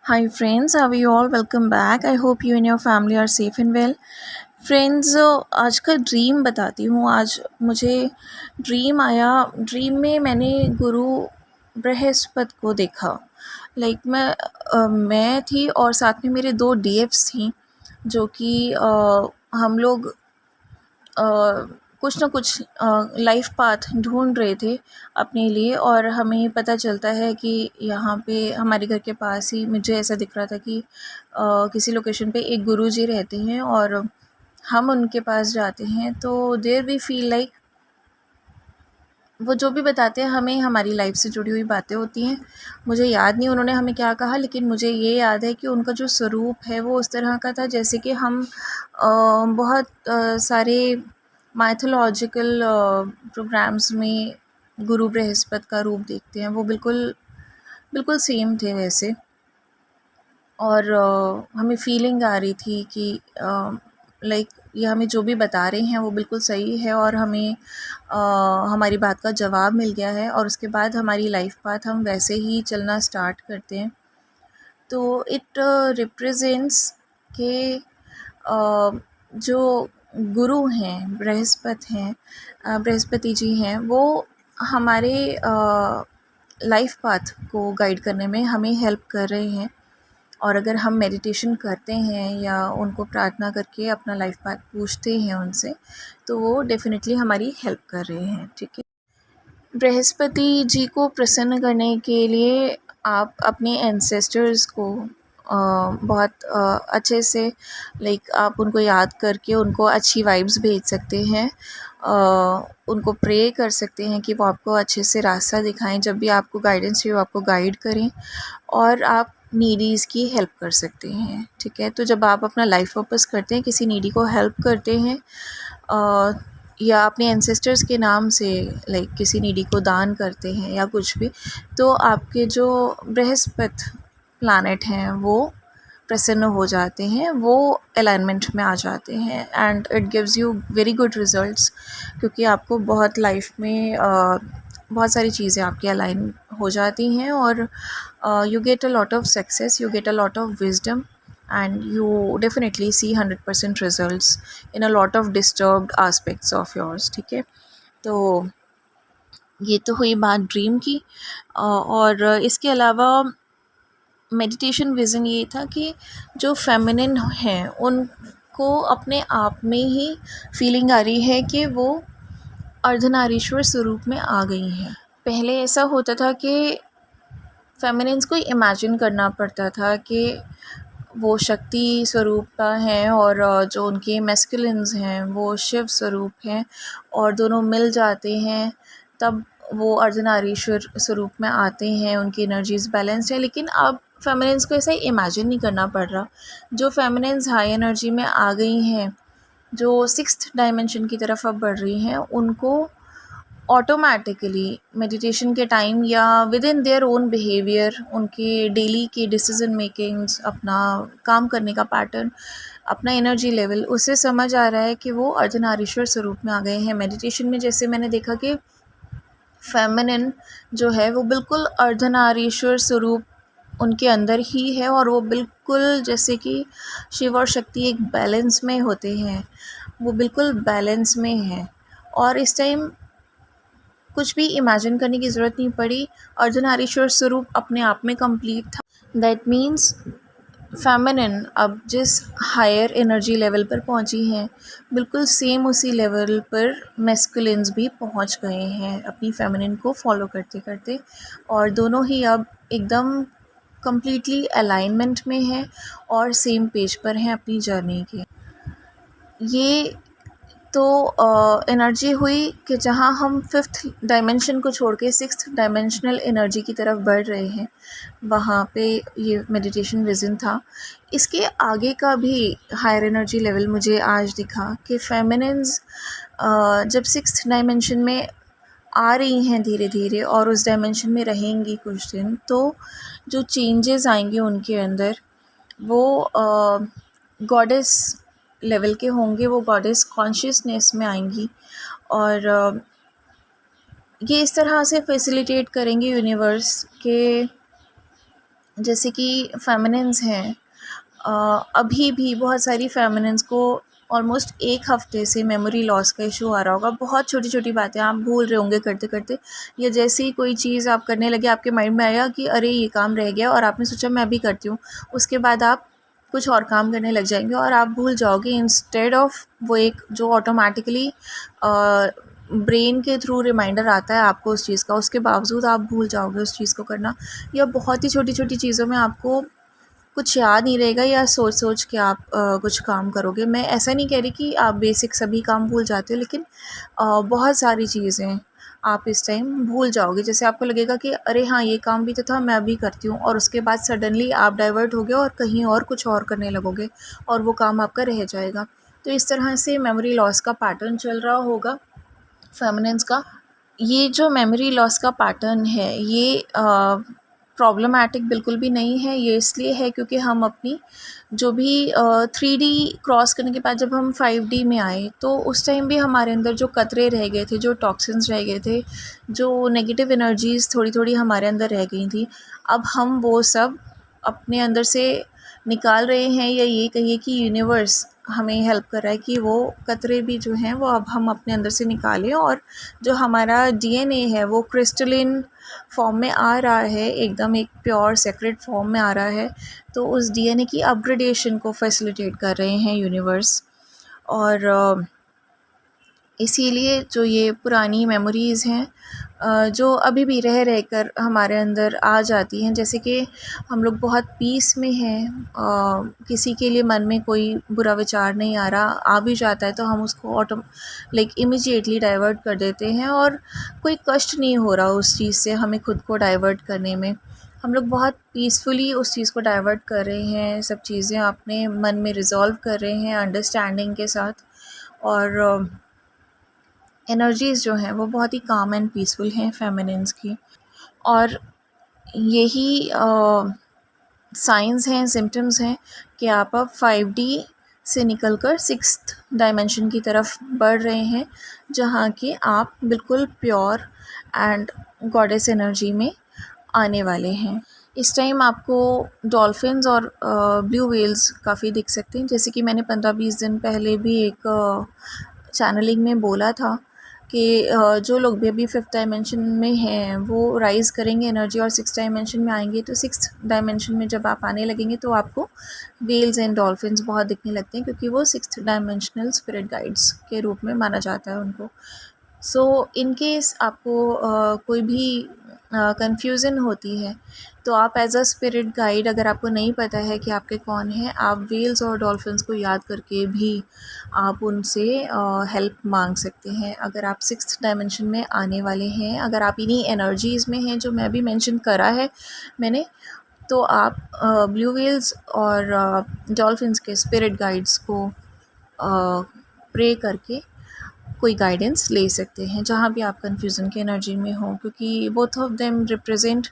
Hi friends, how are you all? Welcome back. I hope you and your family are safe and well. Friends आज का dream बताती हूँ। आज मुझे dream आया। ड्रीम में मैंने गुरु बृहस्पति को देखा। मैं थी और साथ में मेरे 2 डीएफ्स थी जो कि हम लोग कुछ ना कुछ लाइफ पाथ ढूंढ रहे थे अपने लिए। और हमें पता चलता है कि यहाँ पे हमारे घर के पास ही मुझे ऐसा दिख रहा था कि किसी लोकेशन पे एक गुरुजी रहते हैं और हम उनके पास जाते हैं तो देयर वी फील लाइक वो जो भी बताते हैं हमें हमारी लाइफ से जुड़ी हुई बातें होती हैं। मुझे याद नहीं उन्होंने हमें क्या कहा, लेकिन मुझे ये याद है कि उनका जो स्वरूप है वो उस तरह का था जैसे कि हम बहुत सारे माइथोलॉजिकल प्रोग्राम्स में गुरु बृहस्पति का रूप देखते हैं। वो बिल्कुल बिल्कुल सेम थे वैसे। और हमें फीलिंग आ रही थी कि लाइक ये हमें जो भी बता रहे हैं वो बिल्कुल सही है और हमें हमारी बात का जवाब मिल गया है और उसके बाद हमारी लाइफ पाथ हम वैसे ही चलना स्टार्ट करते हैं। तो इट रिप्रेजेंट्स के जो गुरु हैं बृहस्पति जी हैं, वो हमारे लाइफ पाथ को गाइड करने में हमें हेल्प कर रहे हैं। और अगर हम मेडिटेशन करते हैं या उनको प्रार्थना करके अपना लाइफ पाथ पूछते हैं उनसे, तो वो डेफ़िनेटली हमारी हेल्प कर रहे हैं। ठीक है। बृहस्पति जी को प्रसन्न करने के लिए आप अपने एंसेस्टर्स को बहुत अच्छे से आप उनको याद करके उनको अच्छी वाइब्स भेज सकते हैं। उनको प्रे कर सकते हैं कि वो आपको अच्छे से रास्ता दिखाएं, जब भी आपको गाइडेंस चाहिए वो आपको गाइड करें। और आप नीडीज़ की हेल्प कर सकते हैं। ठीक है। तो जब आप अपना लाइफ पर्पस करते हैं, किसी नीडी को हेल्प करते हैं या अपने एंसेस्टर्स के नाम से किसी नीडी को दान करते हैं या कुछ भी, तो आपके जो बृहस्पति प्लैनेट हैं वो प्रसन्न हो जाते हैं, वो अलाइनमेंट में आ जाते हैं and it gives you very good results. क्योंकि आपको बहुत लाइफ में बहुत सारी चीज़ें आपकी अलाइन हो जाती हैं और you get a lot of success, you get a lot of wisdom, and you definitely see 100% results in a lot of disturbed aspects of yours। ठीक है। तो ये तो हुई बात ड्रीम की। और इसके अलावा मेडिटेशन विज़न ये था कि जो फेमिनिन हैं उनको अपने आप में ही फीलिंग आ रही है कि वो अर्धनारीश्वर स्वरूप में आ गई हैं। पहले ऐसा होता था कि फेमिनिन्स को इमेजिन करना पड़ता था कि वो शक्ति स्वरूप का हैं और जो उनके मैस्कुलिन्स हैं वो शिव स्वरूप हैं और दोनों मिल जाते हैं तब वो अर्धनारीश्वर स्वरूप में आते हैं, उनकी एनर्जीज़ बैलेंस्ड है। लेकिन अब फेमिनिन्स को ऐसा इमेजिन नहीं करना पड़ रहा। जो फेमिनिन्स हाई एनर्जी में आ गई हैं, जो 6th डायमेंशन की तरफ अब बढ़ रही हैं, उनको ऑटोमेटिकली मेडिटेशन के टाइम या with in their own behaviour, उनके डेली के डिसीजन मेकिंग्स, अपना काम करने का पैटर्न, अपना एनर्जी लेवल, उससे समझ आ रहा है कि वो अर्धनारीश्वर स्वरूप में आ गए हैं। मेडिटेशन में जैसे मैंने देखा कि फेमिनिन जो है वो बिल्कुल अर्धनारीश्वर स्वरूप उनके अंदर ही है और वो बिल्कुल जैसे कि शिव और शक्ति एक बैलेंस में होते हैं, वो बिल्कुल बैलेंस में है। और इस टाइम कुछ भी इमेजिन करने की ज़रूरत नहीं पड़ी। अर्धनारीश्वर स्वरूप अपने आप में कंप्लीट था। दैट मीन्स फेमिनिन अब जिस हायर एनर्जी लेवल पर पहुंची हैं, बिल्कुल सेम उसी लेवल पर मैस्कुलिन्स भी पहुंच गए हैं अपनी फेमिनिन को फॉलो करते करते। और दोनों ही अब एकदम कम्प्लीटली अलाइनमेंट में हैं और सेम पेज पर हैं अपनी जर्नी के। ये तो एनर्जी हुई कि जहाँ हम 5th डायमेंशन को छोड़ के 6th डायमेंशनल एनर्जी की तरफ बढ़ रहे हैं, वहाँ पे ये मेडिटेशन विज़न था। इसके आगे का भी हायर एनर्जी लेवल मुझे आज दिखा कि फेमिनिन्स जब 6th डायमेंशन में आ रही हैं धीरे धीरे और उस डायमेंशन में रहेंगी कुछ दिन, तो जो चेंजेस आएंगे उनके अंदर वो गॉडेस लेवल के होंगे, वो गॉडेस कॉन्शियसनेस में आएंगी। और ये इस तरह से फैसिलिटेट करेंगे यूनिवर्स के जैसे कि फेमिनिन्स हैं, अभी भी बहुत सारी फेमिनिन्स को ऑलमोस्ट 1 हफ़्ते से मेमोरी लॉस का इशू आ रहा होगा। बहुत छोटी-छोटी बातें आप भूल रहे होंगे करते-करते, या जैसे ही कोई चीज़ आप करने लगे आपके माइंड में आया कि अरे ये काम रह गया और आपने सोचा मैं भी करती हूँ। उसके बाद आप कुछ और काम करने लग जाएँगे और आप भूल जाओगे, इंस्टेड ऑफ वो एक जो ऑटोमैटिकली ब्रेन के थ्रू रिमाइंडर आता है आपको उस चीज़ का, उसके बावजूद आप भूल जाओगे उस चीज़ को करना। या बहुत ही छोटी-छोटी चीज़ों में आपको कुछ याद नहीं रहेगा, या सोच-सोच के आप कुछ काम करोगे। मैं ऐसा नहीं कह रही कि आप बेसिक सभी काम भूल जाते हो, लेकिन बहुत सारी चीज़ें आप इस टाइम भूल जाओगे। जैसे आपको लगेगा कि अरे हाँ, ये काम भी तो था, मैं अभी करती हूँ, और उसके बाद सडनली आप डाइवर्ट हो गए और कहीं और कुछ और करने लगोगे और वो काम आपका रह जाएगा। तो इस तरह से मेमोरी लॉस का पैटर्न चल रहा होगा फेमिनिन्स का। ये जो मेमोरी लॉस का पैटर्न है, ये प्रॉब्लमैटिक बिल्कुल भी नहीं है। ये इसलिए है क्योंकि हम अपनी जो भी 3D क्रॉस करने के बाद जब हम 5D में आए, तो उस टाइम भी हमारे अंदर जो कतरे रह गए थे, जो टॉक्सिन्स रह गए थे, जो नेगेटिव एनर्जीज़ थोड़ी-थोड़ी हमारे अंदर रह गई थी, अब हम वो सब अपने अंदर से निकाल रहे हैं, या ये कहिए कि यूनिवर्स हमें हेल्प कर रहा है कि वो कतरे भी जो हैं वो अब हम अपने अंदर से निकालें, और जो हमारा डीएनए है वो क्रिस्टलिन फॉर्म में आ रहा है, एकदम एक प्योर सेक्रेट फॉर्म में आ रहा है। तो उस डीएनए की अपग्रेडेशन को फैसिलिटेट कर रहे हैं यूनिवर्स। और इसीलिए जो ये पुरानी मेमोरीज़ हैं, जो अभी भी रह रह कर हमारे अंदर आ जाती हैं, जैसे कि हम लोग बहुत पीस में हैं, किसी के लिए मन में कोई बुरा विचार नहीं आ रहा, आ भी जाता है तो हम उसको इमीडिएटली डाइवर्ट कर देते हैं, और कोई कष्ट नहीं हो रहा उस चीज़ से हमें खुद को डाइवर्ट करने में। हम लोग बहुत पीसफुली उस चीज़ को डाइवर्ट कर रहे हैं, सब चीज़ें अपने मन में रिज़ॉल्व कर रहे हैं अंडरस्टैंडिंग के साथ। और एनर्जीज़ जो हैं वो बहुत ही काम एंड पीसफुल हैं फेमिनिन्स की। और यही साइंस हैं, सिम्पटम्स हैं कि आप अब 5D से निकल कर 6th डायमेंशन की तरफ बढ़ रहे हैं, जहाँ कि आप बिल्कुल प्योर एंड गॉडेस एनर्जी में आने वाले हैं। इस टाइम आपको डॉल्फिन्स और ब्लू व्हेल्स काफ़ी दिख सकते हैं। जैसे कि मैंने 15-20 दिन पहले भी एक चैनलिंग में बोला था कि जो लोग भी अभी 5th डायमेंशन में हैं वो राइज़ करेंगे एनर्जी और 6th डायमेंशन में आएंगे, तो 6th डायमेंशन में जब आप आने लगेंगे तो आपको व्हेल्स एंड डॉल्फिन्स बहुत दिखने लगते हैं, क्योंकि वो 6th डायमेंशनल स्पिरिट गाइड्स के रूप में माना जाता है उनको। सो इन केस आपको कोई भी कन्फ्यूज़न होती है, तो आप एज़ अ स्पिरिट गाइड, अगर आपको नहीं पता है कि आपके कौन हैं, आप व्हेल्स और डॉल्फिन्स को याद करके भी आप उनसे हेल्प मांग सकते हैं। अगर आप 6th डायमेंशन में आने वाले हैं, अगर आप इन्हीं एनर्जीज़ में हैं जो मैं भी मेंशन करा है मैंने, तो आप ब्लू व्हेल्स और डॉल्फिन्स के स्पिरिट गाइड्स को प्रे करके कोई गाइडेंस ले सकते हैं जहाँ भी आप कन्फ्यूज़न की एनर्जी में हो, क्योंकि both of them represent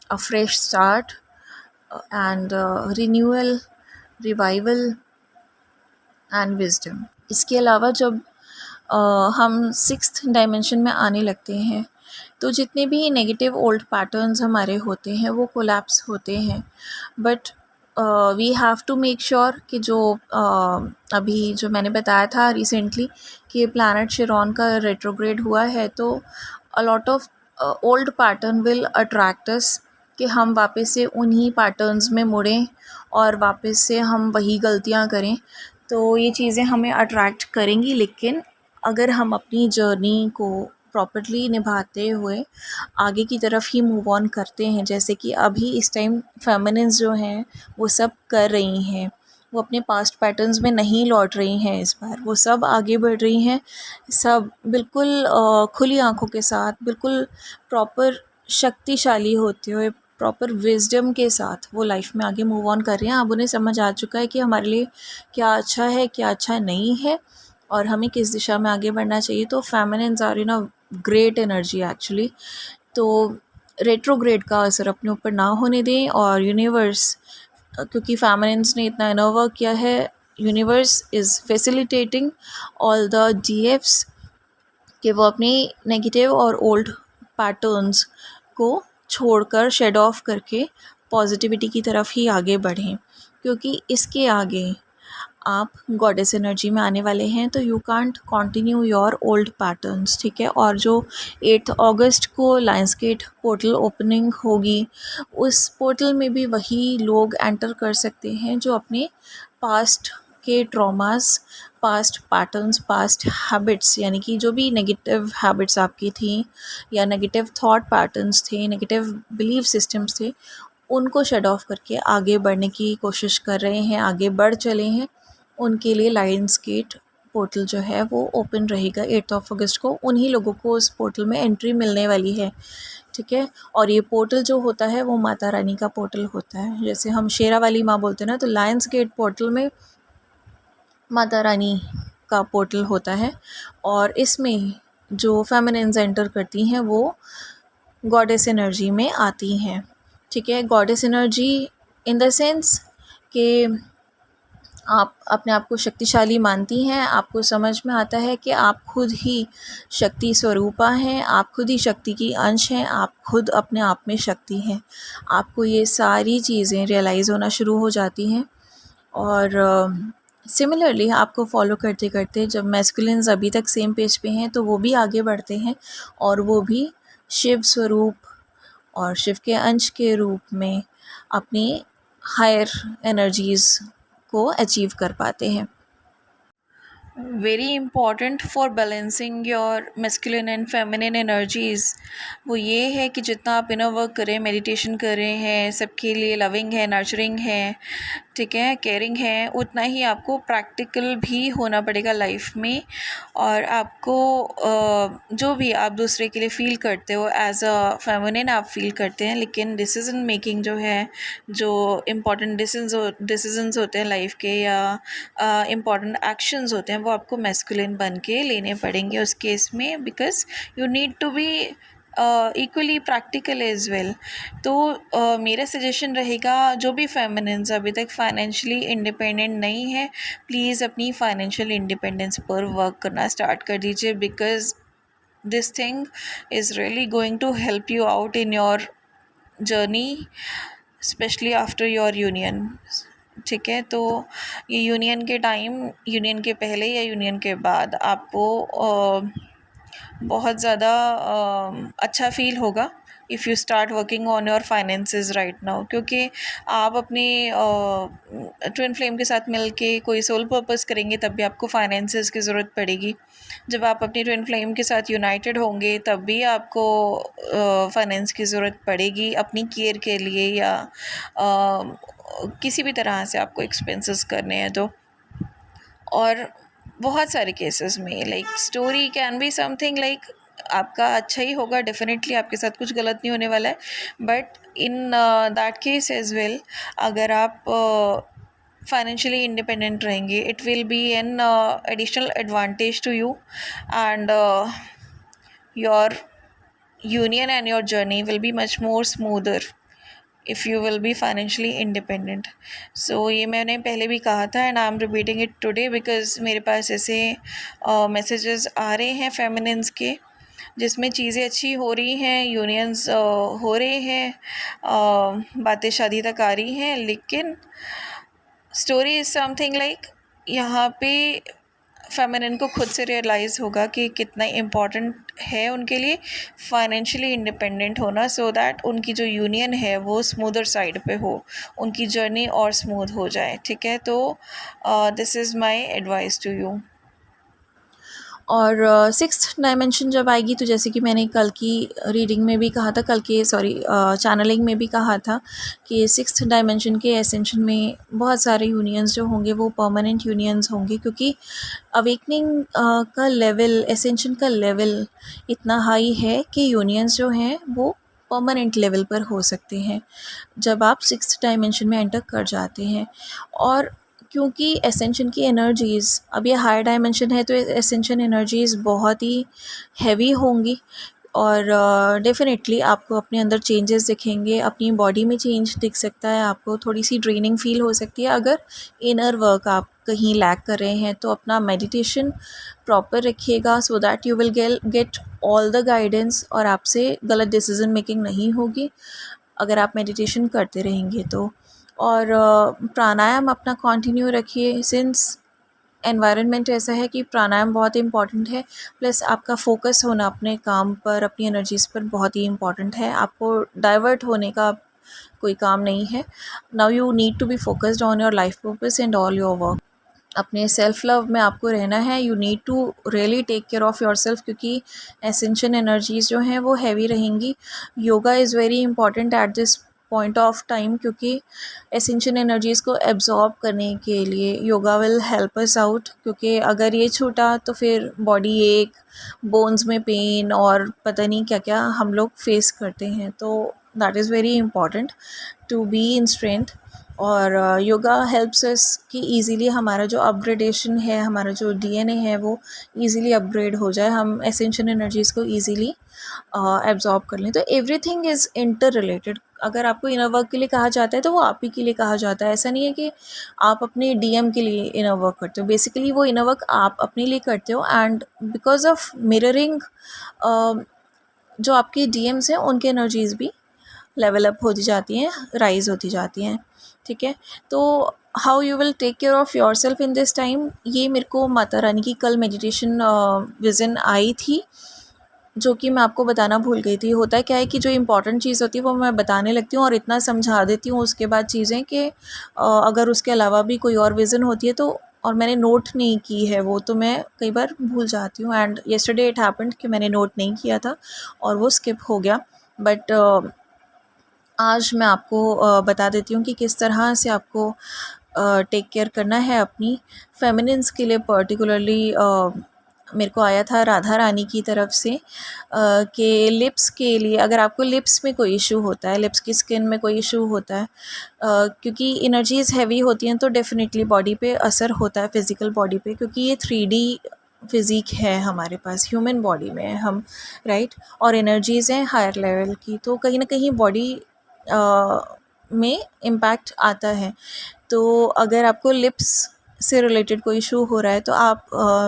a fresh start and renewal, revival and wisdom. इसके अलावा जब हम 6th डायमेंशन में आने लगते हैं, तो जितने भी नेगेटिव ओल्ड पैटर्न्स हमारे होते हैं वो कोलैप्स होते हैं। But we have to make sure कि जो अभी जो मैंने बताया था रिसेंटली कि प्लैनेट शिरॉन का रेट्रोग्रेड हुआ है, तो a lot of old pattern will attract us, कि हम वापस से उन्हीं पैटर्न्स में मुड़ें और वापस से हम वही गलतियां करें। तो ये चीज़ें हमें अट्रैक्ट करेंगी, लेकिन अगर हम अपनी जर्नी को प्रॉपर्ली निभाते हुए आगे की तरफ ही मूव ऑन करते हैं, जैसे कि अभी इस टाइम फेमिनिन्स जो हैं वो सब कर रही हैं, वो अपने पास्ट पैटर्न्स में नहीं लौट रही हैं, इस बार वो सब आगे बढ़ रही हैं, सब बिल्कुल खुली आंखों के साथ, बिल्कुल प्रॉपर शक्तिशाली होते हुए, प्रॉपर विजडम के साथ वो लाइफ में आगे मूव ऑन कर रहे हैं। अब उन्हें समझ आ चुका है कि हमारे लिए क्या अच्छा है, क्या अच्छा नहीं है, और हमें किस दिशा में आगे बढ़ना चाहिए। तो feminines are in a great energy actually. तो रेट्रोग्रेड का असर अपने ऊपर ना होने दें, और यूनिवर्स, क्योंकि फेमिनिन्स ने इतना इनर वर्क किया है, universe is facilitating all the डीएफ्स कि वो अपनी नेगेटिव और ओल्ड पैटर्न्स को छोड़कर, शेड ऑफ करके पॉजिटिविटी की तरफ ही आगे बढ़ें, क्योंकि इसके आगे आप गॉडेस एनर्जी में आने वाले हैं तो you can't continue your old patterns, ठीक है। और जो 8 अगस्त को लायंस गेट पोर्टल ओपनिंग होगी, उस पोर्टल में भी वही लोग एंटर कर सकते हैं जो अपने पास्ट के traumas, past patterns, past habits, यानी कि जो भी नेगेटिव हैबिट्स आपकी थी या नेगेटिव थॉट पैटर्न्स थे, नेगेटिव बिलीफ सिस्टम्स थे, उनको शेड ऑफ करके आगे बढ़ने की कोशिश कर रहे हैं, आगे बढ़ चले हैं। उनके लिए लायंस गेट पोर्टल जो है वो ओपन रहेगा 8 अगस्त को। उन्हीं लोगों को उस पोर्टल में एंट्री मिलने वाली है, ठीक है। और ये पोर्टल जो होता है वो माता रानी का पोर्टल होता है, जैसे हम शेरा वाली माँ बोलते हैं ना, तो लायंस गेट पोर्टल में माता रानी का पोर्टल होता है। और इसमें जो फेमिनिन्स एंटर करती हैं वो गॉडेस एनर्जी में आती हैं, ठीक है। Goddess energy in the sense कि आप अपने आप को शक्तिशाली मानती हैं, आपको समझ में आता है कि आप खुद ही शक्ति स्वरूपा हैं, आप खुद ही शक्ति की अंश हैं, आप खुद अपने आप में शक्ति हैं। आपको ये सारी चीज़ें रियलाइज़ होना शुरू हो जाती हैं। और सिमिलरली आपको फॉलो करते करते जब मैस्कुलिन्स अभी तक सेम पेज पे हैं तो वो भी आगे बढ़ते हैं और वो भी शिव स्वरूप और शिव के अंश के रूप में अपनी हायर एनर्जीज़ को अचीव कर पाते हैं। Very important for balancing your masculine and feminine energies वो ये है कि जितना आप इनर वर्क करें, मेडिटेशन कर रहे हैं, सबके लिए लविंग है, नर्चरिंग है, ठीक है, केयरिंग है, उतना ही आपको प्रैक्टिकल भी होना पड़ेगा लाइफ में। और आपको जो भी आप दूसरे के लिए फ़ील करते हो एज अ फेमिनिन आप फील करते हैं, लेकिन डिसीज़न मेकिंग जो है, जो इम्पॉर्टेंट डिसीजंस होते हैं लाइफ के या इम्पॉर्टेंट एक्शंस होते हैं, वो आपको मैस्कुलिन बन के लेने पड़ेंगे उस केस में, because you need to be equally practical as well. तो मेरा सजेशन रहेगा, जो भी फेमिनिन्स अभी तक फाइनेंशियली इंडिपेंडेंट नहीं है, प्लीज़ अपनी फाइनेंशियल इंडिपेंडेंस पर वर्क करना स्टार्ट कर दीजिए, because this thing is really going to help you out in your journey, especially after your union, ठीक है। तो ये यूनियन के टाइम, यूनियन के पहले या यूनियन के बाद आपको बहुत ज़्यादा अच्छा फील होगा if you start working on your finances right now, क्योंकि आप अपने ट्विन फ्लेम के साथ मिल के कोई सोल पर्पस करेंगे तब भी आपको फाइनेंसेस की ज़रूरत पड़ेगी। जब आप अपनी ट्विन फ्लेम के साथ यूनाइटेड होंगे तब भी आपको फाइनेंस की ज़रूरत पड़ेगी अपनी केयर के लिए, या किसी भी तरह से आपको एक्सपेंसेस करने हैं तो। और बहुत सारे केसेस में like story can be something like आपका अच्छा ही होगा, डेफिनेटली आपके साथ कुछ गलत नहीं होने वाला है, but in that case as well अगर आप फाइनेंशियली इंडिपेंडेंट रहेंगे, it will be an additional advantage to you, and your union and your journey will be much more smoother if you will be financially independent. So ये मैंने पहले भी कहा था and I'm repeating it today because मेरे पास ऐसे messages आ रहे हैं feminines के जिसमें चीज़ें अच्छी हो रही हैं, यूनियंस हो रहे हैं, बातें शादी तक आ रही हैं, लेकिन स्टोरी इज़ समथिंग लाइक यहाँ पे फेमिनिन को खुद से रियलाइज़ होगा कि कितना इम्पॉर्टेंट है उनके लिए फाइनेंशियली इंडिपेंडेंट होना, सो दैट उनकी जो यूनियन है वो स्मूदर साइड पे हो, उनकी जर्नी और स्मूथ हो जाए, ठीक है। तो this is my advice to you. और सिक्स्थ डायमेंशन जब आएगी तो जैसे कि मैंने कल की रीडिंग में भी कहा था, कल के चैनलिंग में भी कहा था कि सिक्स्थ डायमेंशन के एसेंशन में बहुत सारे यूनियंस जो होंगे वो परमानेंट यूनियंस होंगे, क्योंकि अवेकनिंग का लेवल, एसेंशन का लेवल इतना हाई है कि यूनियंस जो हैं वो परमानेंट लेवल पर हो सकते हैं जब आप सिक्स्थ डायमेंशन में एंटर कर जाते हैं। और क्योंकि एसेंशन की एनर्जीज़, अब ये हायर डायमेंशन है तो एसेंशन एनर्जीज़ बहुत ही हैवी होंगी और डेफिनेटली आपको अपने अंदर चेंजेस दिखेंगे, अपनी बॉडी में चेंज दिख सकता है, आपको थोड़ी सी ड्रेनिंग फील हो सकती है अगर इनर वर्क आप कहीं लैग कर रहे हैं तो अपना मेडिटेशन प्रॉपर रखिएगा, सो that you will get all the guidance और आपसे गलत डिसीजन मेकिंग नहीं होगी अगर आप मेडिटेशन करते रहेंगे तो। और प्राणायाम अपना कंटिन्यू रखिए, सिंस एनवायरनमेंट ऐसा है कि प्राणायाम बहुत इम्पॉर्टेंट है, प्लस आपका फोकस होना अपने काम पर, अपनी एनर्जीज़ पर बहुत ही इम्पॉर्टेंट है। आपको डाइवर्ट होने का कोई काम नहीं है। Now you need to be focused on your life purpose and all your work. अपने सेल्फ लव में आपको रहना है। You need to really take care of your self, क्योंकि एसेंशियल एनर्जीज़ जो हैं वो हैवी रहेंगी। Yoga is very important at this point of time, क्योंकि एसेंशियल एनर्जीज़ को एब्जॉर्ब करने के लिए yoga will help us out. क्योंकि अगर ये छूटा तो फिर बॉडी एक, बोन्स में पेन और पता नहीं क्या क्या हम लोग फेस करते हैं। तो that is very important to be in strength. और योगा हेल्प्स अस कि इजीली हमारा जो अपग्रेडेशन है, हमारा जो डीएनए है वो इजीली अपग्रेड हो जाए, हम एसेंशियल एनर्जीज़ को इजीली एब्जॉर्ब कर लें। तो एवरीथिंग इज़ इंटर रिलेटेड। अगर आपको इनर वर्क के लिए कहा जाता है तो वो आप ही के लिए कहा जाता है। ऐसा नहीं है कि आप अपने डीएम के लिए इनर वर्क करते हो, बेसिकली वो इनर वर्क आप अपने लिए करते हो। एंड बिकॉज ऑफ मिररिंग जो आपके डीएम्स हैं उनकी एनर्जीज़ भी लेवल अप होती जाती हैं, राइज़ होती जाती हैं, ठीक है। तो how you will take care of your self in this time, ये मेरे को माता रानी की कल मेडिटेशन विज़न आई थी, जो कि मैं आपको बताना भूल गई थी। होता क्या है कि जो इम्पोर्टेंट चीज़ होती है वो मैं बताने लगती हूँ और इतना समझा देती हूँ उसके बाद चीज़ें कि अगर उसके अलावा भी कोई और विज़न होती है तो, और मैंने नोट नहीं की है वो, तो मैं कई बार भूल जाती हूँ। एंड येस्टरडे इट हैपेंड कि मैंने नोट नहीं किया था और वो स्किप हो गया। बट आज मैं आपको बता देती हूँ कि किस तरह से आपको टेक केयर करना है अपनी फेमिनिन्स के लिए। पर्टिकुलरली मेरे को आया था राधा रानी की तरफ से कि लिप्स के लिए, अगर आपको लिप्स में कोई इशू होता है, लिप्स की स्किन में कोई इशू होता है, क्योंकि एनर्जीज़ हैवी होती हैं तो डेफिनेटली बॉडी पे असर होता है, फिज़िकल बॉडी पे, क्योंकि ये 3D फिज़िक है हमारे पास, ह्यूमन बॉडी में है हम, राइट। और एनर्जीज़ हैं हायर लेवल की, तो कहीं ना कहीं बॉडी में इम्पैक्ट आता है। तो अगर आपको लिप्स से रिलेटेड कोई इशू हो रहा है तो आप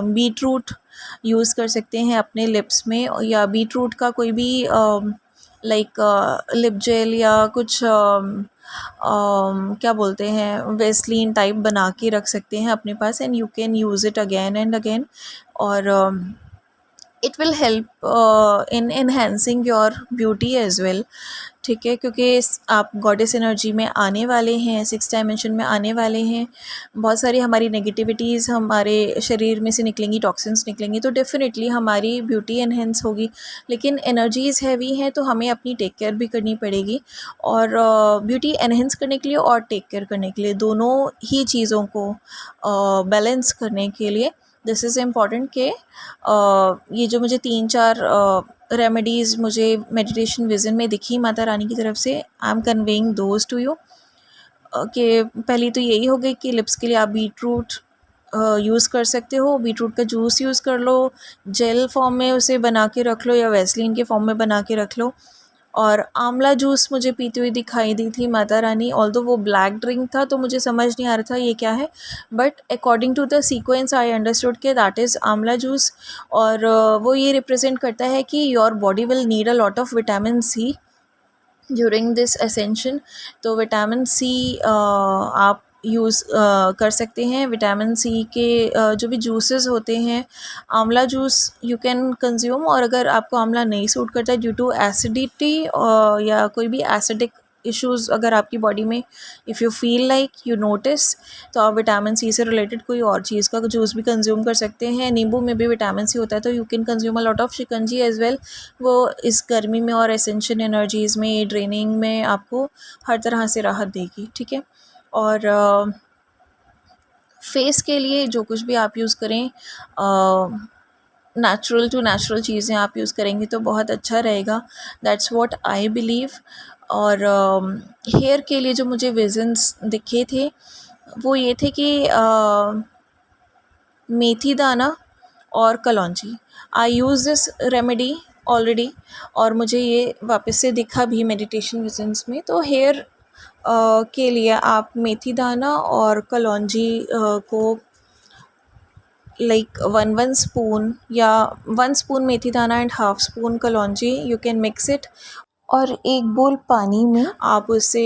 बीट रूट यूज़ कर सकते हैं अपने लिप्स में, या बीट रूट का कोई भी लाइक लिप जेल या कुछ क्या बोलते हैं, वेस्लीन टाइप बना के रख सकते हैं अपने पास, and you can use it again and again. और it will help in enhancing your beauty as well, ठीक है। क्योंकि आप गॉडेस एनर्जी में आने वाले हैं, 6th डायमेंशन में आने वाले हैं, बहुत सारी हमारी नेगेटिविटीज़ हमारे शरीर में से निकलेंगी, टॉक्सिन्स निकलेंगी, तो डेफिनेटली हमारी ब्यूटी एनहेंस होगी। लेकिन एनर्जीज़ हैवी हैं तो हमें अपनी टेक केयर भी करनी पड़ेगी। और ब्यूटी एनहेंस करने के लिए और टेक केयर करने के लिए, दोनों ही चीज़ों को बैलेंस करने के लिए दिस इज़ इम्पॉर्टेंट कि ये जो मुझे 3-4 रेमेडीज़ मुझे मेडिटेशन विज़न में दिखी माता रानी की तरफ से, I am conveying those two you. कि पहली तो यही हो गई कि लिप्स के लिए आप बीट रूट यूज़ कर सकते हो, बीट रूट का जूस यूज़ कर लो, जेल फॉर्म में उसे बना के रख लो या वैसलीन के फॉर्म में बना के रख लो। और आंवला जूस मुझे पीती हुई दिखाई दी थी माता रानी, ऑल्दो वो ब्लैक ड्रिंक था तो मुझे समझ नहीं आ रहा था ये क्या है, but according to the sequence I understood के दैट इज़ आंवला जूस। और वो ये रिप्रेजेंट करता है कि your body will need a lot of vitamin C during this ascension. तो विटामिन सी आप यूज़ कर सकते हैं। विटामिन सी के जो भी जूसेस होते हैं, आंवला जूस यू कैन कंज्यूम। और अगर आपको आंवला नहीं सूट करता ड्यू टू एसिडिटी या कोई भी एसिडिक इश्यूज़ अगर आपकी बॉडी में, if you feel like you notice, तो आप विटामिन सी से रिलेटेड कोई और चीज़ का जूस भी कंज्यूम कर सकते हैं। नींबू में भी विटामिन सी होता है तो you can consume a lot of shikanji as well. वो इस गर्मी में और एसेंशियल एनर्जीज़ में, ड्रेनिंग में आपको हर तरह से राहत देगी, ठीक है। और फेस के लिए जो कुछ भी आप यूज़ करें, नेचुरल टू नेचुरल चीज़ें आप यूज़ करेंगे तो बहुत अच्छा रहेगा, दैट्स व्हाट आई बिलीव। और हेयर के लिए जो मुझे विजन्स दिखे थे वो ये थे कि मेथी दाना और कलौंजी, आई यूज़ दिस रेमेडी ऑलरेडी, और मुझे ये वापस से दिखा भी मेडिटेशन विजन्स में। तो हेयर के लिए आप मेथी दाना और कलौंजी को लाइक 1 स्पून या 1 स्पून मेथी दाना and half spoon kalonji, you can mix it और एक बोल पानी में आप उसे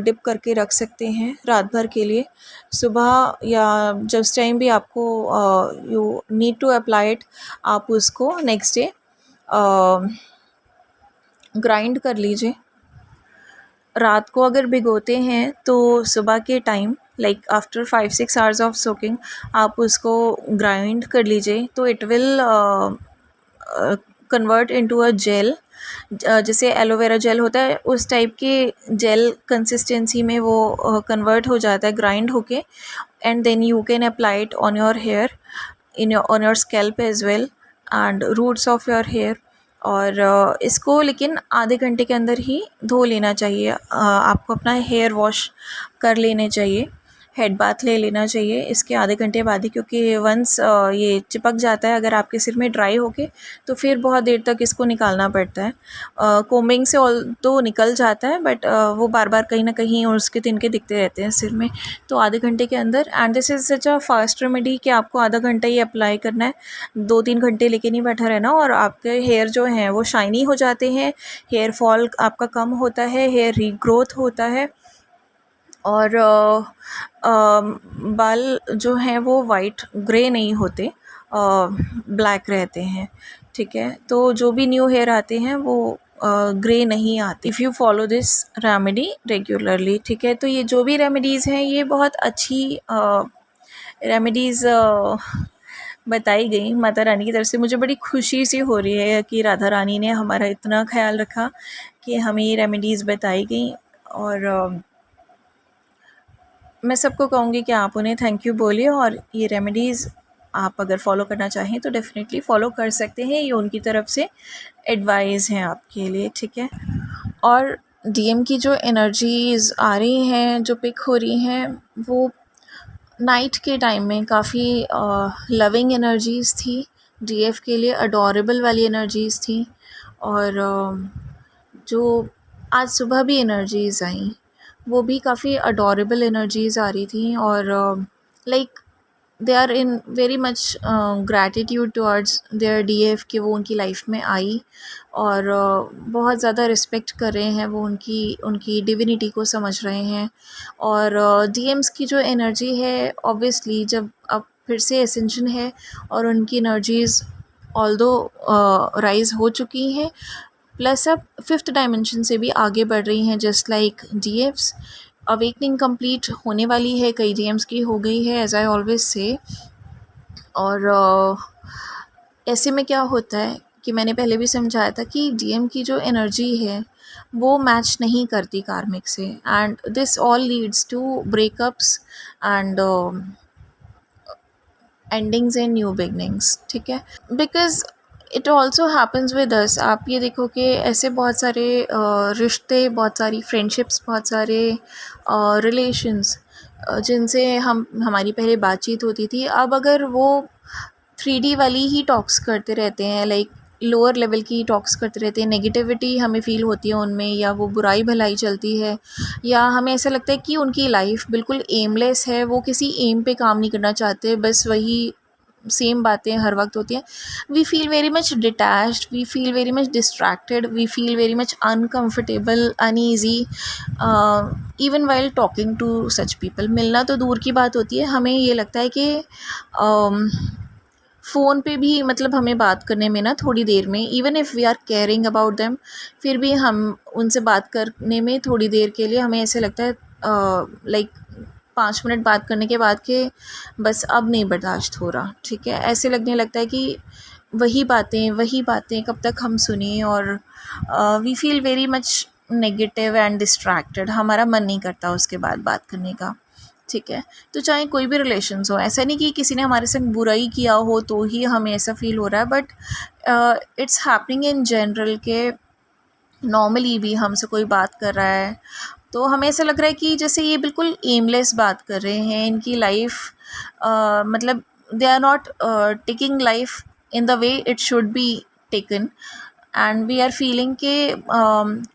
डिप करके रख सकते हैं रात भर के लिए। सुबह या जिस टाइम भी आपको you need to apply it, आप उसको नेक्स्ट डे ग्राइंड कर लीजिए। रात को अगर भिगोते हैं तो सुबह के time like after 5-6 hours of soaking आप उसको ग्राइंड कर लीजिए, तो it will convert into a gel. जैसे एलोवेरा जेल होता है उस टाइप के जेल कंसिस्टेंसी में वो कन्वर्ट हो जाता है ग्राइंड होके, and then you can apply it on your hair on your scalp as well and roots of your hair. और इसको लेकिन आधे घंटे के अंदर ही धो लेना चाहिए। आपको अपना हेयर वॉश कर लेने चाहिए, हेड बाथ ले लेना चाहिए इसके आधे घंटे बाद ही, क्योंकि वंस ये चिपक जाता है अगर आपके सिर में ड्राई होके तो फिर बहुत देर तक इसको निकालना पड़ता है। कोम्बिंग से ऑल तो निकल जाता है बट वो बार बार कहीं ना कहीं और उसके तिनके दिखते रहते हैं सिर में। तो आधे घंटे के अंदर, and this is such a fast remedy कि आपको आधा घंटा ही अप्लाई करना है, 2-3 घंटे लेके नहीं बैठा रहना, और आपके हेयर जो हैं वो शाइनी हो जाते हैं, हेयर फॉल आपका कम होता है, हेयर रीग्रोथ होता है, और बाल जो हैं वो वाइट ग्रे नहीं होते, ब्लैक रहते हैं। ठीक है, तो जो भी न्यू हेयर आते हैं वो ग्रे नहीं आते if you follow this remedy regularly. ठीक है, तो ये जो भी रेमेडीज़ हैं ये बहुत अच्छी रेमेडीज़ बताई गई माता रानी की तरफ से। मुझे बड़ी खुशी सी हो रही है कि राधा रानी ने हमारा इतना ख्याल रखा कि हमें ये रेमेडीज़ बताई गई, और मैं सबको कहूँगी कि आप उन्हें थैंक यू बोलिए, और ये रेमेडीज़ आप अगर फॉलो करना चाहें तो डेफ़िनेटली फ़ॉलो कर सकते हैं। ये उनकी तरफ से एडवाइस हैं आपके लिए। ठीक है, और डीएम की जो एनर्जीज़ आ रही हैं, जो पिक हो रही हैं, वो नाइट के टाइम में काफ़ी लविंग एनर्जीज़ थी डीएफ के लिए, अडोरेबल वाली एनर्जीज़ थी। और जो आज सुबह भी एनर्जीज़ आई वो भी काफ़ी अडोरेबल एनर्जीज़ आ रही थी, और like they are in very much gratitude towards their DF कि वो उनकी लाइफ में आई, और बहुत ज़्यादा रिस्पेक्ट कर रहे हैं वो उनकी डिविनिटी को समझ रहे हैं। और डीएम्स की जो एनर्जी है ऑब्वियसली जब अब फिर से एसेंशन है और उनकी एनर्जीज़ ऑल्दो राइज़ हो चुकी हैं, प्लस अब 5th डायमेंशन से भी आगे बढ़ रही हैं, जस्ट लाइक डीएफ्स। अवेकनिंग कंप्लीट होने वाली है, कई डीएम्स की हो गई है, एज आई ऑलवेज से। और ऐसे में क्या होता है कि मैंने पहले भी समझाया था कि डीएम की जो एनर्जी है वो मैच नहीं करती कार्मिक से, and this all leads to breakups and endings and new beginnings. ठीक है, because it also happens with us. आप ये देखो कि ऐसे बहुत सारे रिश्ते, बहुत सारी फ्रेंडशिप्स, बहुत सारे रिलेशंस जिनसे हमारी पहले बातचीत होती थी, अब अगर वो 3D वाली ही टॉक्स करते रहते हैं, लाइक लोअर लेवल की टॉक्स करते रहते हैं, नेगेटिविटी हमें फ़ील होती है उनमें, या वो बुराई भलाई चलती है, या हमें ऐसा लगता है कि उनकी लाइफ बिल्कुल एमलेस है, वो किसी एम पे काम नहीं करना चाहते, बस वही सेम बातें हर वक्त होती हैं। We feel very much detached, we feel very much distracted, we feel very much uncomfortable, uneasy even while talking to such people. मिलना तो दूर की बात होती है, हमें ये लगता है कि फ़ोन पे भी मतलब हमें बात करने में ना थोड़ी देर में, even if we are caring about them, फिर भी हम उनसे बात करने में थोड़ी देर के लिए हमें ऐसे लगता है लाइक 5 मिनट बात करने के बाद कि बस अब नहीं बर्दाश्त हो रहा। ठीक है, ऐसे लगने लगता है कि वही बातें कब तक हम सुने, और we feel very much negative and distracted. हमारा मन नहीं करता उसके बाद बात करने का। ठीक है, तो चाहे कोई भी रिलेशन्स हो, ऐसा नहीं कि किसी ने हमारे संग बुराई किया हो तो ही हमें ऐसा फ़ील हो रहा है, but it's happening in general के नॉर्मली भी हमसे कोई बात कर रहा है तो हमें ऐसा लग रहा है कि जैसे ये बिल्कुल एमलेस बात कर रहे हैं, इनकी लाइफ मतलब they are not taking life in the way it should be taken. And we are feeling कि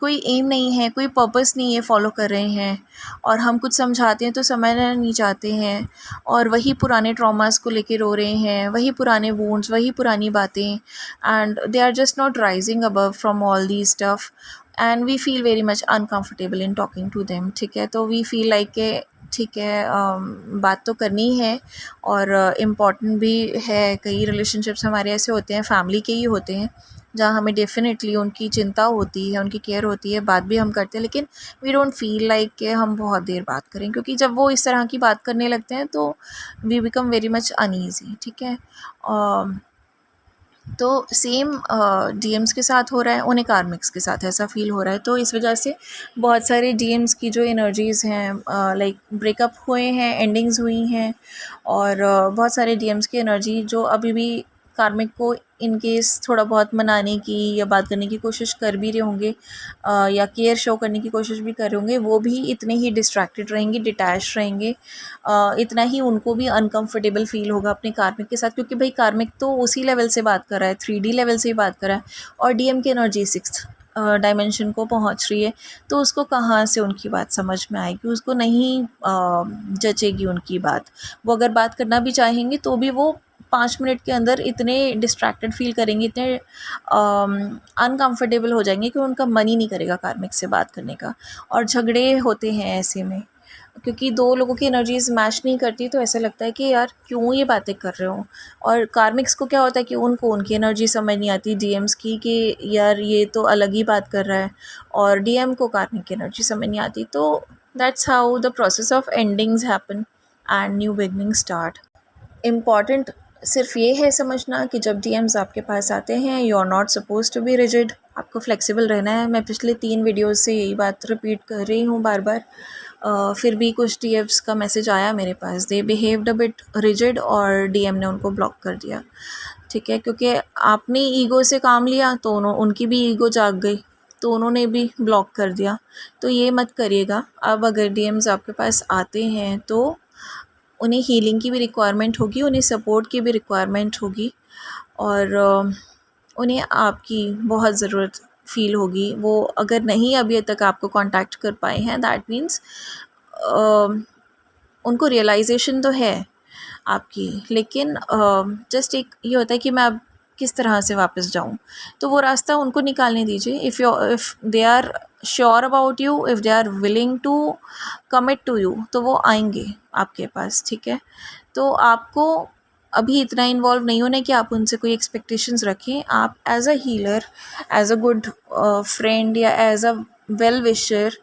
कोई एम नहीं है, कोई पर्पस नहीं है फॉलो कर रहे हैं, और हम कुछ समझाते हैं तो समझना नहीं चाहते हैं, और वही पुराने ट्रॉमास को लेके रो रहे हैं, वही पुराने वुंड्स, वही पुरानी बातें, and they are just not rising above from all the stuff, and we feel very much uncomfortable in talking to them. ठीक है, तो वी फील लाइक के ठीक है, बात तो करनी है, और इम्पॉर्टेंट भी है। कई रिलेशनशिप्स हमारे ऐसे होते हैं, फैमिली के ही होते हैं, जहाँ हमें डेफ़िनेटली उनकी चिंता होती है, उनकी केयर होती है, बात भी हम करते हैं, लेकिन वी डोंट फील लाइक कि हम बहुत देर बात करें, क्योंकि जब वो इस तरह की बात करने लगते हैं तो we become very much uneasy. ठीक है, तो सेम डीएम्स के साथ हो रहा है, उन्हें कार्मिक्स के साथ ऐसा फ़ील हो रहा है। तो इस वजह से बहुत सारे डीएम्स की जो एनर्जीज़ हैं, लाइक ब्रेकअप हुए हैं, एंडिंग्स हुई हैं, और बहुत सारे डीएम्स की एनर्जी जो अभी भी कार्मिक को इन केस थोड़ा बहुत मनाने की या बात करने की कोशिश कर भी रहे होंगे, या केयर शो करने की कोशिश भी कर रहे होंगे, वो भी इतने ही डिस्ट्रैक्टेड रहेंगे, डिटैच रहेंगे, इतना ही उनको भी अनकंफर्टेबल फ़ील होगा अपने कार्मिक के साथ, क्योंकि भाई कार्मिक तो उसी लेवल से बात कर रहा है, 3D लेवल से ही बात कर रहा है, और डीएम की एनर्जी 6th डायमेंशन को पहुंच रही है, तो उसको कहाँ से उनकी बात समझ में आएगी, उसको नहीं जचेगी उनकी बात। वो अगर बात करना भी चाहेंगे तो भी वो 5 मिनट के अंदर इतने डिस्ट्रैक्टेड फील करेंगे, इतने अनकंफर्टेबल हो जाएंगे कि उनका मन ही नहीं करेगा कार्मिक से बात करने का, और झगड़े होते हैं ऐसे में, क्योंकि दो लोगों की एनर्जीज मैच नहीं करती, तो ऐसा लगता है कि यार क्यों ये बातें कर रहे हो। और कार्मिक्स को क्या होता है कि उनको उनकी एनर्जी समझ नहीं आती डीएम्स की, कि यार ये तो अलग ही बात कर रहा है, और डीएम को कार्मिक की एनर्जी समझ नहीं आती। तो that's how the process of endings happen and new beginning start. Important सिर्फ ये है समझना कि जब डीएम्स आपके पास आते हैं, you are not suppose to be rigid, आपको फ्लेक्सिबल रहना है। मैं पिछले 3 वीडियोस से यही बात रिपीट कर रही हूँ बार बार। फिर भी कुछ डीएम्स का मैसेज आया मेरे पास, दे बिहेव्ड अ बिट रिजिड, और डीएम ने उनको ब्लॉक कर दिया। ठीक है, क्योंकि आपने ईगो से काम लिया तो उनकी भी ईगो जाग गई, तो उन्होंने भी ब्लॉक कर दिया। तो ये मत करिएगा। अब अगर डीएम्स आपके पास आते हैं तो उन्हें हीलिंग की भी रिक्वायरमेंट होगी, उन्हें सपोर्ट की भी रिक्वायरमेंट होगी, और उन्हें आपकी बहुत ज़रूरत फ़ील होगी। वो अगर नहीं अभी तक आपको कांटेक्ट कर पाए हैं, दैट मीन्स उनको रियलाइजेशन तो है आपकी, लेकिन जस्ट एक ये होता है कि मैं अब किस तरह से वापस जाऊं, तो वो रास्ता उनको निकालने दीजिए। If they are sure about you, if they are willing to commit to you, तो वो आएंगे आपके पास। ठीक है, तो आपको अभी इतना इन्वॉल्व नहीं होना है कि आप उनसे कोई एक्सपेक्टेशंस रखें। आप as a healer, as a good friend, या एज अ वेल विशर,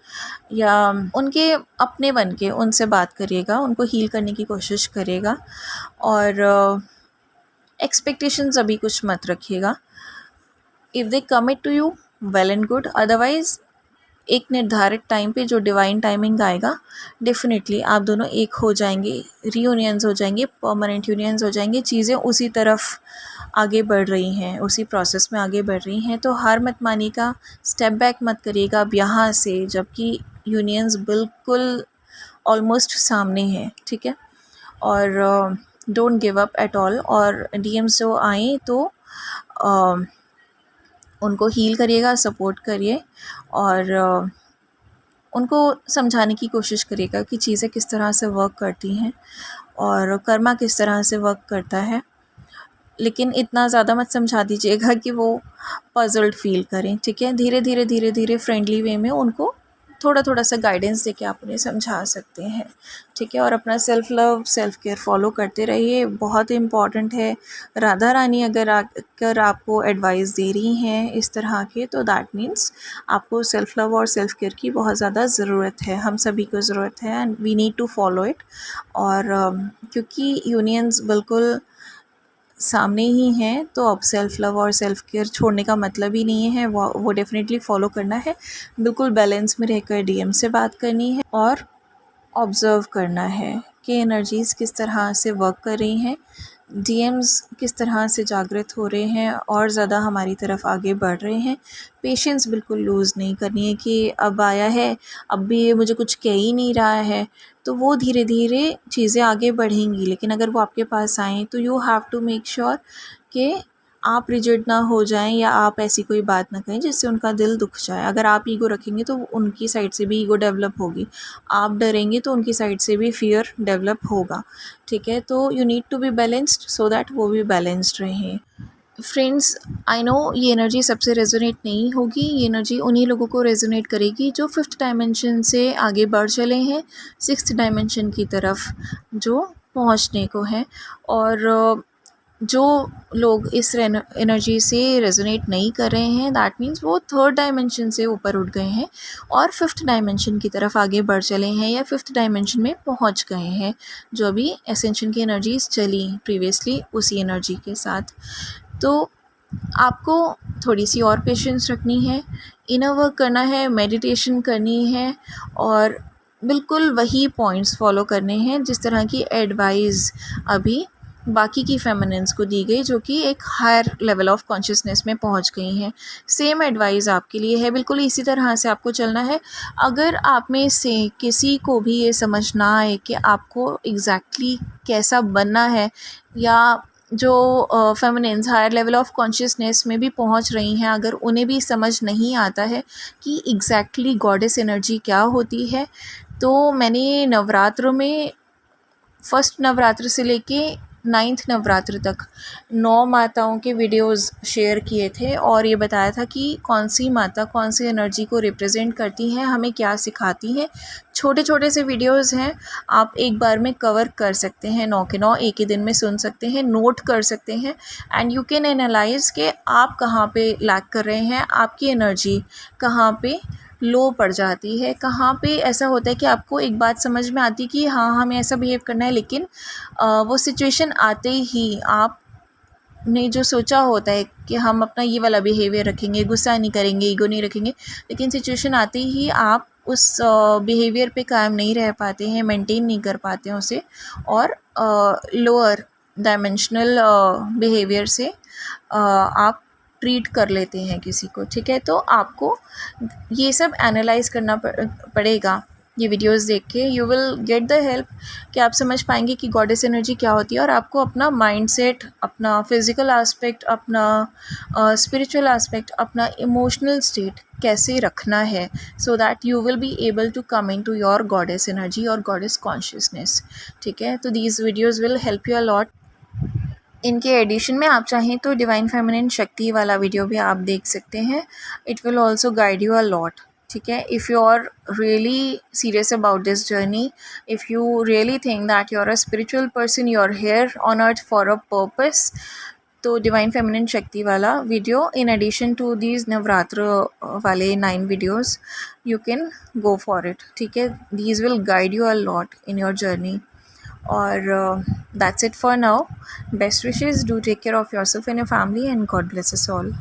या उनके अपने बन के उनसे बात करिएगा, उनको हील करने की कोशिश करिएगा, और एक्सपेक्टेशंस अभी कुछ मत रखिएगा। If they commit to you, well and good, otherwise एक निर्धारित टाइम पे जो डिवाइन टाइमिंग आएगा, डेफिनेटली आप दोनों एक हो जाएंगे, रीयूनियंस हो जाएंगे, परमानेंट यूनियंस हो जाएंगे। चीज़ें उसी तरफ आगे बढ़ रही हैं, उसी प्रोसेस में आगे बढ़ रही हैं। तो हार मत मानिएगा, स्टेप बैक मत करिएगा अब यहाँ से, जबकि यूनियंस बिल्कुल ऑलमोस्ट सामने है। ठीक है, और don't give up at all. और डीएम्स जो आए तो उनको हील करिएगा, सपोर्ट करिए, और उनको समझाने की कोशिश करिएगा कि चीज़ें किस तरह से वर्क करती हैं, और कर्मा किस तरह से वर्क करता है। लेकिन इतना ज़्यादा मत समझा दीजिएगा कि वो पज़ल्ड फ़ील करें। ठीक है, धीरे धीरे धीरे धीरे फ्रेंडली वे में उनको थोड़ा थोड़ा सा गाइडेंस देके आप उन्हें समझा सकते हैं। ठीक है, और अपना self love, self care follow करते रहिए, बहुत इम्पॉर्टेंट है। राधा रानी अगर आपको एडवाइस दे रही हैं इस तरह के, तो दैट मीन्स आपको सेल्फ़ लव और सेल्फ़ केयर की बहुत ज़्यादा ज़रूरत है, हम सभी को ज़रूरत है, and we need to follow it. और क्योंकि यूनियंस बिल्कुल सामने ही हैं, तो अब सेल्फ़ लव और सेल्फ़ केयर छोड़ने का मतलब ही नहीं है, वो डेफ़िनेटली फ़ॉलो करना है। बिल्कुल बैलेंस में रहकर डीएम से बात करनी है, और ऑब्ज़र्व करना है कि एनर्जीज़ किस तरह से वर्क कर रही हैं, डीएम्स किस तरह से जागृत हो रहे हैं और ज़्यादा हमारी तरफ आगे बढ़ रहे हैं। पेशेंस बिल्कुल लूज़ नहीं करनी है कि अब आया है, अब भी ये मुझे कुछ कह ही नहीं रहा है, तो वो धीरे धीरे चीज़ें आगे बढ़ेंगी। लेकिन अगर वो आपके पास आएँ तो you have to make sure कि आप रिजिड ना हो जाएं या आप ऐसी कोई बात ना कहें जिससे उनका दिल दुख जाए। अगर आप ईगो रखेंगे तो उनकी साइड से भी ईगो डेवलप होगी, आप डरेंगे तो उनकी साइड से भी फियर डेवलप होगा, ठीक है। तो you need to be balanced so that वो भी बैलेंस्ड रहें। फ्रेंड्स, आई नो ये एनर्जी सबसे रेजोनेट नहीं होगी, ये एनर्जी उन्हीं लोगों को रेजोनेट करेगी जो 5th डायमेंशन से आगे बढ़ चले हैं 6th डायमेंशन की तरफ जो पहुंचने को है। और जो लोग इस एनर्जी से रेजोनेट नहीं कर रहे हैं, दैट मीन्स वो 3rd डायमेंशन से ऊपर उठ गए हैं और 5th डायमेंशन की तरफ आगे बढ़ चले हैं या 5th डायमेंशन में पहुंच गए हैं। जो अभी एसेंशन की एनर्जीज चली प्रीवियसली उसी एनर्जी के साथ। तो आपको थोड़ी सी और पेशेंस रखनी है, इनर वर्क करना है, मेडिटेशन करनी है और बिल्कुल वही पॉइंट्स फॉलो करने हैं जिस तरह की एडवाइस अभी बाकी की फेमिनिन्स को दी गई जो कि एक हायर लेवल ऑफ कॉन्शियसनेस में पहुंच गई हैं। सेम एडवाइस आपके लिए है, बिल्कुल इसी तरह से आपको चलना है। अगर आप में से किसी को भी ये समझ ना आए कि आपको एग्जैक्टली कैसा बनना है, या जो feminines higher level of consciousness में भी पहुंच रही हैं, अगर उन्हें भी समझ नहीं आता है कि एग्जैक्टली गॉडेस एनर्जी क्या होती है, तो मैंने नवरात्रों में 1st नवरात्र से लेके 9th नवरात्र तक 9 माताओं के वीडियोस शेयर किए थे और ये बताया था कि कौन सी माता कौन सी एनर्जी को रिप्रेजेंट करती हैं, हमें क्या सिखाती हैं। छोटे छोटे से वीडियोस हैं, आप एक बार में कवर कर सकते हैं, 9 के 9 एक ही दिन में सुन सकते हैं, नोट कर सकते हैं एंड यू कैन एनालाइज कि आप कहाँ पे लैक कर रहे हैं, आपकी एनर्जी कहाँ पे लो पड़ जाती है, कहाँ पे ऐसा होता है कि आपको एक बात समझ में आती कि हाँ हमें ऐसा बिहेव करना है, लेकिन वो सिचुएशन आते ही आपने जो सोचा होता है कि हम अपना ये वाला बिहेवियर रखेंगे, गुस्सा नहीं करेंगे, ईगो नहीं रखेंगे, लेकिन सिचुएशन आते ही आप उस बिहेवियर पे कायम नहीं रह पाते हैं, मेंटेन नहीं कर पाते हैं उसे और लोअर डायमेंशनल बिहेवियर से आप ट्रीट कर लेते हैं किसी को, ठीक है। तो आपको ये सब एनालाइज करना पड़ेगा ये वीडियोस देख के। You will get the help कि आप समझ पाएंगे कि गॉडेस एनर्जी क्या होती है और आपको अपना माइंडसेट, अपना फिज़िकल एस्पेक्ट, अपना स्पिरिचुअल एस्पेक्ट, अपना इमोशनल स्टेट कैसे रखना है so that you will be able to come in to your goddess energy और गॉडेस कॉन्शियसनेस, ठीक है। तो these videos will help you a lot. इनके एडिशन में आप चाहें तो डिवाइन फेमिनिन शक्ति वाला वीडियो भी आप देख सकते हैं, it will also guide you a lot, ठीक है। If you are really serious about this journey, if you really think that you are a spiritual person, you are here on earth for a purpose, तो divine feminine shakti वाला video in addition to these Navratra वाले 9 videos you can go for it, ठीक है। These will guide you a lot in your journey. और that's it for now. Best wishes, do take care of yourself and your family, and God bless us all.